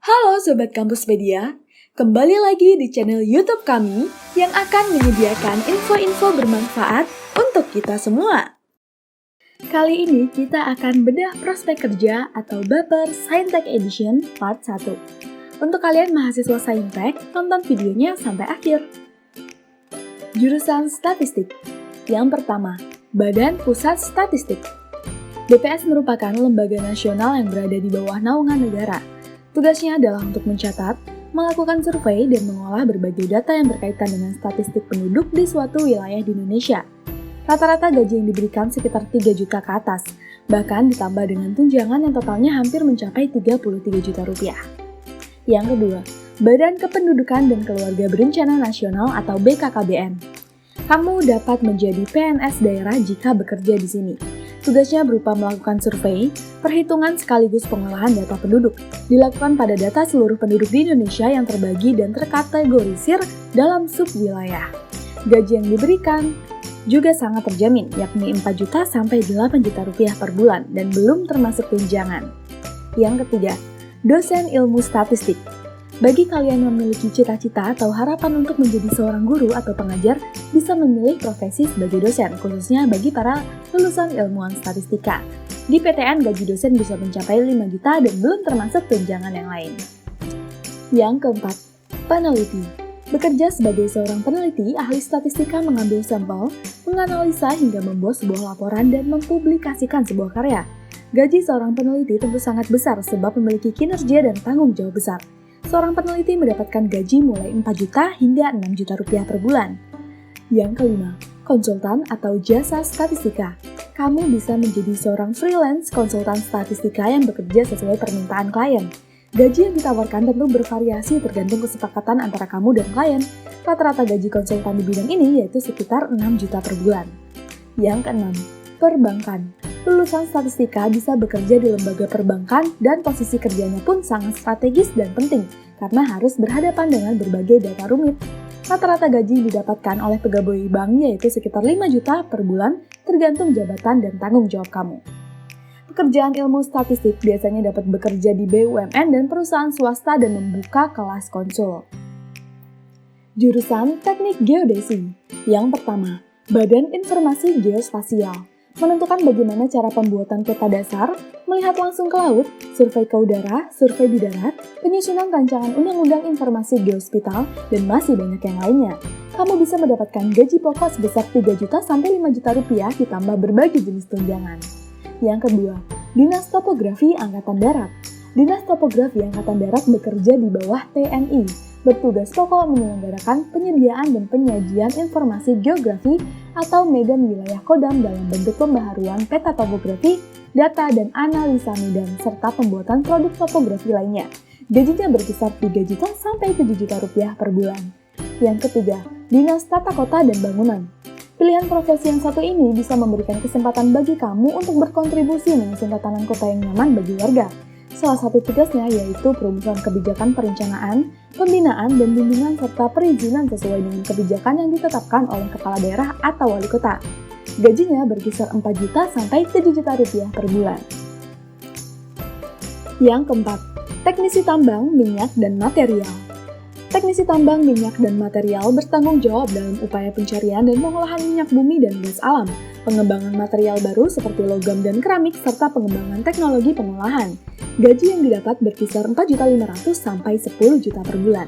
Halo Sobat Kampuspedia, kembali lagi di channel YouTube kami yang akan menyediakan info-info bermanfaat untuk kita semua. Kali ini kita akan bedah prospek kerja atau Baper Saintek Edition Part 1. Untuk kalian mahasiswa Saintek, tonton videonya sampai akhir. Jurusan Statistik. Yang pertama, Badan Pusat Statistik. BPS merupakan lembaga nasional yang berada di bawah naungan negara. Tugasnya adalah untuk mencatat, melakukan survei, dan mengolah berbagai data yang berkaitan dengan statistik penduduk di suatu wilayah di Indonesia. Rata-rata gaji yang diberikan sekitar 3 juta ke atas, bahkan ditambah dengan tunjangan yang totalnya hampir mencapai 33 juta rupiah. Yang kedua, Badan Kependudukan dan Keluarga Berencana Nasional atau BKKBN. Kamu dapat menjadi PNS daerah jika bekerja di sini. Tugasnya berupa melakukan survei, perhitungan sekaligus pengolahan data penduduk, dilakukan pada data seluruh penduduk di Indonesia yang terbagi dan terkategorisir dalam sub-wilayah. Gaji yang diberikan juga sangat terjamin, yakni 4 juta sampai 8 juta rupiah per bulan dan belum termasuk tunjangan. Yang ketiga, dosen ilmu statistik. Bagi kalian yang memiliki cita-cita atau harapan untuk menjadi seorang guru atau pengajar, bisa memilih profesi sebagai dosen, khususnya bagi para lulusan ilmuwan statistika. Di PTN, gaji dosen bisa mencapai 5 juta dan belum termasuk tunjangan yang lain. Yang keempat, peneliti. Bekerja sebagai seorang peneliti, ahli statistika mengambil sampel, menganalisa hingga membuat sebuah laporan dan mempublikasikan sebuah karya. Gaji seorang peneliti tentu sangat besar sebab memiliki kinerja dan tanggung jawab besar. Seorang peneliti mendapatkan gaji mulai 4 juta hingga 6 juta rupiah per bulan. Yang kelima, konsultan atau jasa statistika. Kamu bisa menjadi seorang freelance konsultan statistika yang bekerja sesuai permintaan klien. Gaji yang ditawarkan tentu bervariasi tergantung kesepakatan antara kamu dan klien. Rata-rata gaji konsultan di bidang ini yaitu sekitar 6 juta per bulan. Yang keenam, perbankan. Lulusan statistika bisa bekerja di lembaga perbankan dan posisi kerjanya pun sangat strategis dan penting karena harus berhadapan dengan berbagai data rumit. Rata-rata gaji yang didapatkan oleh pegawai bank yaitu sekitar 5 juta per bulan tergantung jabatan dan tanggung jawab kamu. Pekerjaan ilmu statistik biasanya dapat bekerja di BUMN dan perusahaan swasta dan membuka kelas konsul. Jurusan Teknik Geodesi. Yang pertama, Badan Informasi Geospasial. Menentukan bagaimana cara pembuatan peta dasar, melihat langsung ke laut, survei ke udara, survei di darat, penyusunan rancangan undang-undang informasi geospasial, dan masih banyak yang lainnya. Kamu bisa mendapatkan gaji pokok sebesar 3 juta sampai 5 juta rupiah ditambah berbagai jenis tunjangan. Yang kedua, Dinas Topografi Angkatan Darat. Dinas Topografi Angkatan Darat bekerja di bawah TNI. Bertugas pokok menyelenggarakan penyediaan dan penyajian informasi geografi atau medan wilayah Kodam dalam bentuk pembaharuan peta topografi, data dan analisa medan, serta pembuatan produk topografi lainnya. Gajinya berkisar 3 juta sampai 7 juta rupiah per bulan. Yang ketiga, Dinas Tata Kota dan Bangunan. Pilihan profesi yang satu ini bisa memberikan kesempatan bagi kamu untuk berkontribusi menyusun tatanan kota yang nyaman bagi warga. Salah satu tugasnya yaitu perumusan kebijakan perencanaan, pembinaan, dan bimbingan serta perizinan sesuai dengan kebijakan yang ditetapkan oleh kepala daerah atau wali kota. Gajinya berkisar 4 juta sampai 7 juta rupiah per bulan. Yang keempat, Teknisi Tambang, Minyak, dan Material. Teknisi tambang, minyak, dan material bertanggung jawab dalam upaya pencarian dan pengolahan minyak bumi dan gas alam, pengembangan material baru seperti logam dan keramik, serta pengembangan teknologi pengolahan. Gaji yang didapat berkisar 4.500.000 sampai 10 juta per bulan.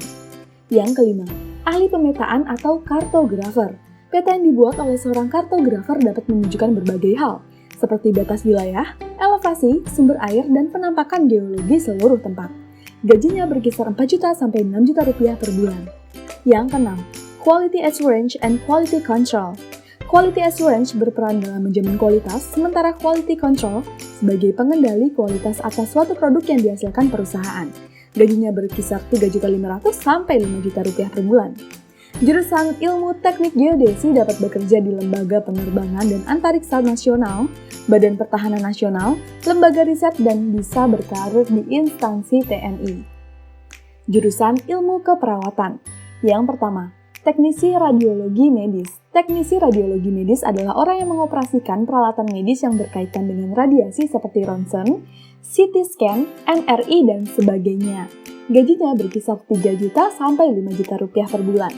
Yang kelima, ahli pemetaan atau kartografer. Peta yang dibuat oleh seorang kartografer dapat menunjukkan berbagai hal, seperti batas wilayah, elevasi, sumber air, dan penampakan geologi seluruh tempat. Gajinya berkisar 4 juta sampai 6 juta rupiah per bulan. Yang keenam, Quality Assurance and Quality Control. Quality Assurance berperan dalam menjamin kualitas, sementara Quality Control sebagai pengendali kualitas atas suatu produk yang dihasilkan perusahaan. Gajinya berkisar 3.500.000 sampai 5 juta rupiah per bulan. Jurusan Ilmu Teknik Geodesi dapat bekerja di Lembaga Penerbangan dan Antariksa Nasional, Badan Pertahanan Nasional, lembaga riset, dan bisa berkarir di instansi TNI. Jurusan Ilmu Keperawatan. Yang pertama, Teknisi Radiologi Medis. Teknisi radiologi medis adalah orang yang mengoperasikan peralatan medis yang berkaitan dengan radiasi seperti ronsen, CT scan, MRI, dan sebagainya. Gajinya berkisar 3 juta sampai 5 juta rupiah per bulan.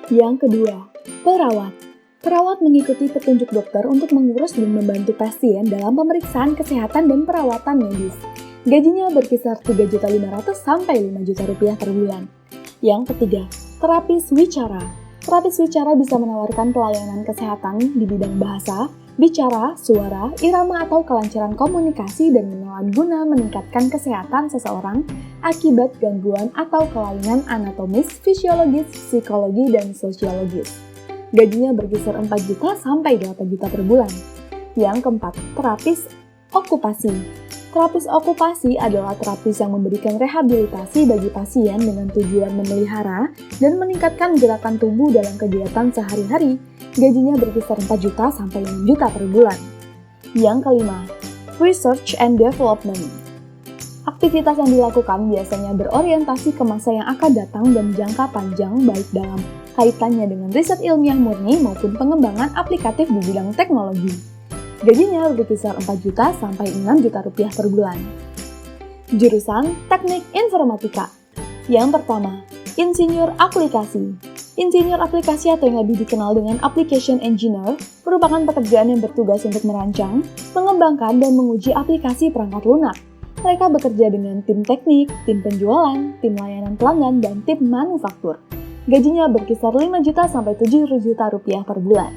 Yang kedua, perawat. Perawat mengikuti petunjuk dokter untuk mengurus dan membantu pasien dalam pemeriksaan kesehatan dan perawatan medis. Gajinya berkisar 3.500.000 sampai 5 juta rupiah per bulan. Yang ketiga, terapis wicara. Terapis wicara bisa menawarkan pelayanan kesehatan di bidang bahasa, bicara, suara, irama atau kelancaran komunikasi dan menelan guna meningkatkan kesehatan seseorang akibat gangguan atau kelainan anatomis, fisiologis, psikologi, dan sosiologis. Gajinya berkisar 4 juta sampai 8 juta per bulan. Yang keempat, terapis okupasi. Terapis okupasi adalah terapis yang memberikan rehabilitasi bagi pasien dengan tujuan memelihara dan meningkatkan gerakan tubuh dalam kegiatan sehari-hari. Gajinya berkisar 4 juta sampai 6 juta per bulan. Yang kelima, research and development. Aktivitas yang dilakukan biasanya berorientasi ke masa yang akan datang dan jangka panjang baik dalam kaitannya dengan riset ilmiah murni maupun pengembangan aplikatif di bidang teknologi. Gajinya berkisar 4 juta sampai 6 juta rupiah per bulan. Jurusan Teknik Informatika. Yang pertama, Insinyur Aplikasi. Insinyur aplikasi atau yang lebih dikenal dengan Application Engineer merupakan pekerjaan yang bertugas untuk merancang, mengembangkan, dan menguji aplikasi perangkat lunak. Mereka bekerja dengan tim teknik, tim penjualan, tim layanan pelanggan, dan tim manufaktur. Gajinya berkisar 5 juta sampai 7 juta rupiah per bulan.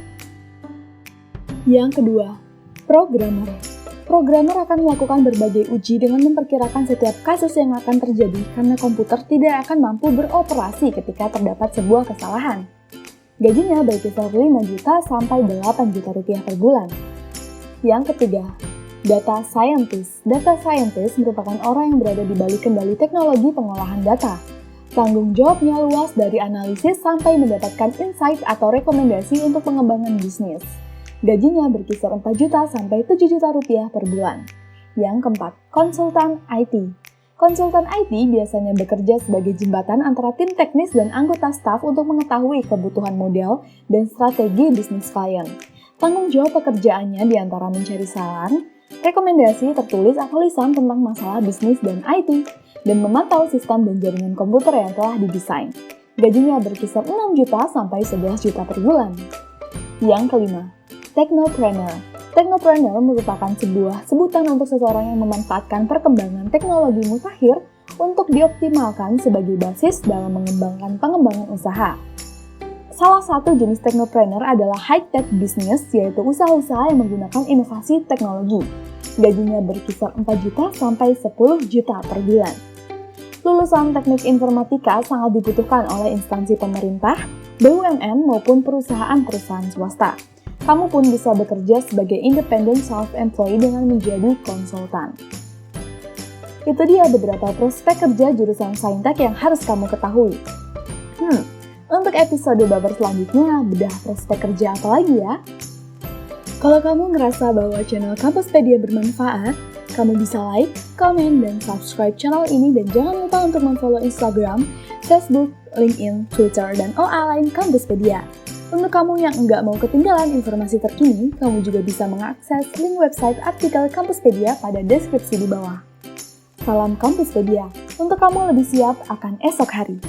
Yang kedua, programmer. Programmer akan melakukan berbagai uji dengan memperkirakan setiap kasus yang akan terjadi karena komputer tidak akan mampu beroperasi ketika terdapat sebuah kesalahan. Gajinya berkisar 5 juta sampai 8 juta rupiah per bulan. Yang ketiga, data scientist. Data scientist merupakan orang yang berada di balik kendali teknologi pengolahan data. Tanggung jawabnya luas dari analisis sampai mendapatkan insight atau rekomendasi untuk pengembangan bisnis. Gajinya berkisar 4 juta sampai 7 juta rupiah per bulan. Yang keempat, konsultan IT. Konsultan IT biasanya bekerja sebagai jembatan antara tim teknis dan anggota staf untuk mengetahui kebutuhan model dan strategi bisnis klien. Tanggung jawab pekerjaannya diantara mencari saran, rekomendasi tertulis atau lisan tentang masalah bisnis dan IT, dan memantau sistem dan jaringan komputer yang telah didesain. Gajinya berkisar 6 juta sampai 11 juta per bulan. Yang kelima, technopreneur. Technopreneur merupakan sebuah sebutan untuk seseorang yang memanfaatkan perkembangan teknologi mutakhir untuk dioptimalkan sebagai basis dalam mengembangkan pengembangan usaha. Salah satu jenis technopreneur adalah high-tech business, yaitu usaha-usaha yang menggunakan inovasi teknologi. Gajinya berkisar 4 juta sampai 10 juta per bulan. Lulusan teknik informatika sangat dibutuhkan oleh instansi pemerintah, BUMN maupun perusahaan-perusahaan swasta. Kamu pun bisa bekerja sebagai independent self-employed dengan menjadi konsultan. Itu dia beberapa prospek kerja jurusan Saintek yang harus kamu ketahui. Untuk episode baper selanjutnya, bedah prospek kerja apa lagi ya? Kalau kamu ngerasa bahwa channel Kampuspedia bermanfaat, kamu bisa like, komen, dan subscribe channel ini dan jangan lupa untuk memfollow Instagram, Facebook, LinkedIn, Twitter, dan OA lain Kampuspedia. Untuk kamu yang nggak mau ketinggalan informasi terkini, kamu juga bisa mengakses link website artikel Kampuspedia pada deskripsi di bawah. Salam Kampuspedia, untuk kamu lebih siap akan esok hari.